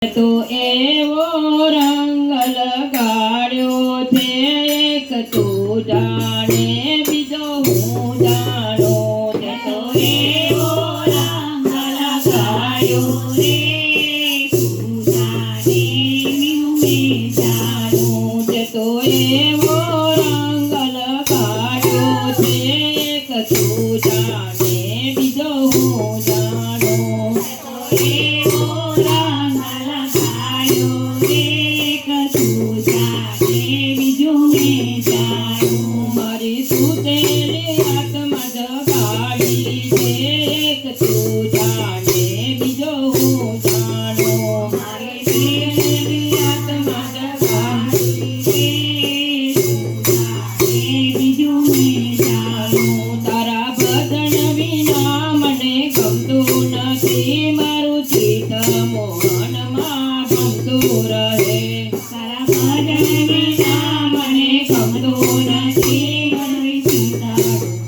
તો એવો રંગ લગાડ્યો છે એક તું જાણે બીજો હું જાણું છે તો એવો રંગ લગાડ્યો રે તું જાણે મેં જાણું છે તો એવો રંગ લગાડ્યો છે એક તું જાણે બીજો હું જાણું એવો મારી સુતેલી આત્મા જગાડી છે એક તું જાણે બીજો હું જાણું મારી સુતેલી આત્મા જગાડી છે બીજું મેં જાણું તારા ભજન વિના મને ગમતું નથી મારું ચિત્ત મોહનમાં ગમતું રહે તારા ભજન વિના મને ગમતું નથી મારું ચિત્ત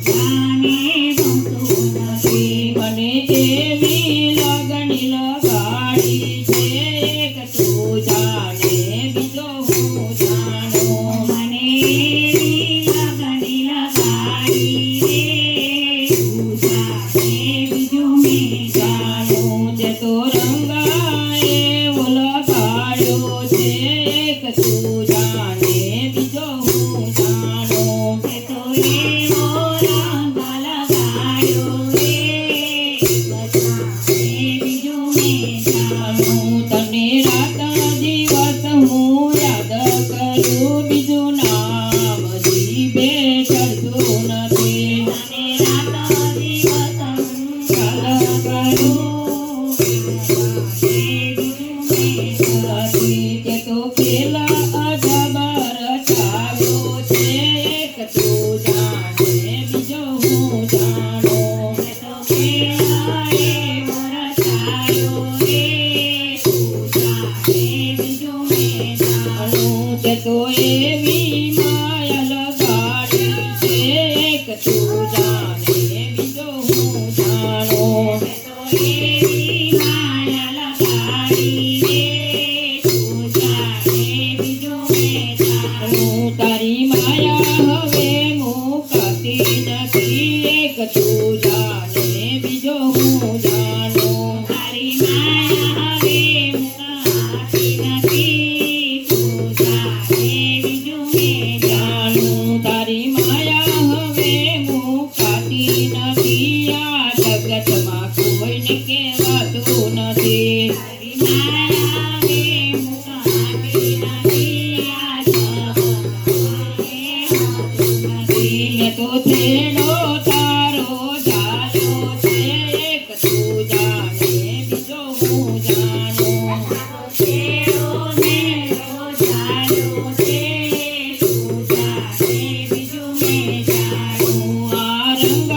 જાણે ગમતું નથી મને એવી લગણી લગાડી છે એક તું જાણે બીજો હું જાણું મને એવી લગણી લગાડી રે તું જાણે બીજું મેં જાણું તે તો રંગાએ લગાડ્યો છે એક તું જાણે બીજો હું જાણું તે તો એવો રંગ લગાડ્યો રે બીજું મેં જાણું તને રાત દિવસ હું યાદ કરું બીજું નામ જીભે ચડતું નથી તને રાત દિવસ યાદ કરું તે તો પેલા અજબર ચાવ્યો છે એક તું જાણે બીજો હું જાણું તે તો પેલા ચાવ્યો રે તું જાણે બીજો મેં જાણું તે તો એવી માયા લગાડી છે એક તું જાણે બીજો હું જાણું તે તો એવી માયા લગાડી રે તું જાણે બીજો મેં જાણું તારી માયા હવે મુકાતી નથી એક તું જાણે બીજો હું જાણું તારી માયા હવે મુકાતી નથી તું જાણે બીજું મેં જાણું તારી માયા હવે મુકાતી નથી આ જગતમાં કોઈને કહેવાતું નથી તારી માયા હવે મુકાતી નથી આ જગતમાં મેં તો છેડો તારો જાયો છે એક તું જાણે બીજો હું જાણું છેડો મેરો જાયો છે તું જાણે બીજું મેં જાણું આ રંગ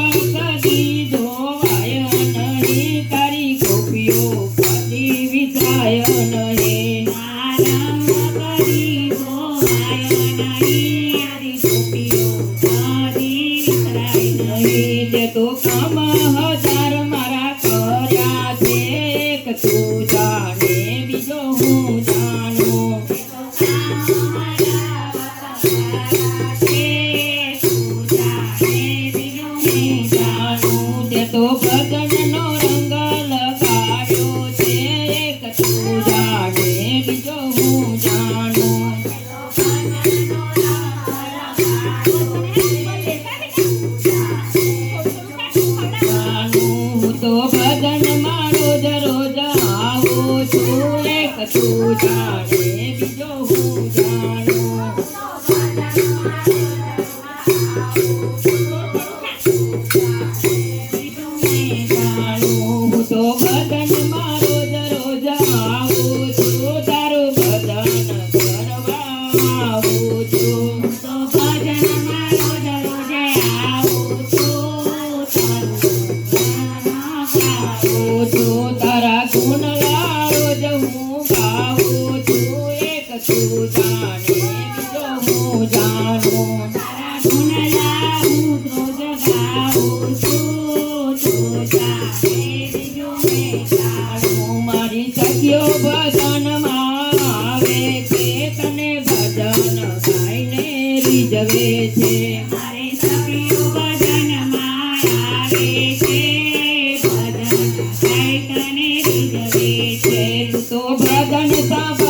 કદી ધોવાય નહીં તારી ગોપીઓ કદી વિસરાય નહીં આ રંગ કદી ધોવાય નહીં તારી ગોપીઓ કદી વિસરાય નહીં તે તો કામ હજાર મારા કર્યા છે એક તું જાણે બીજો હું જાણું તે તો ભજનનો રંગ લગાડ્યો છે એક તું જાણે બીજો હું જાણું હું તો ભજનમાં રોજ રોજ આવું છું એક તું જાણે બીજો હું જાણું હું તો ભજનમાં રોજ રોજ આવું છું તારું ભજન કરવા આવું છું તો ભજનમાં રોજ રોજ આવું છું તારા ગુણલા રોજ હું ગાઉં છું એક તું જાણે બીજો હું જાણું તારા ગુણલા હું રોજ ગાઉં છું તું જાણે બીજો મેં જાણું મારી સખીઓ ભજન તું તો ભજન સભા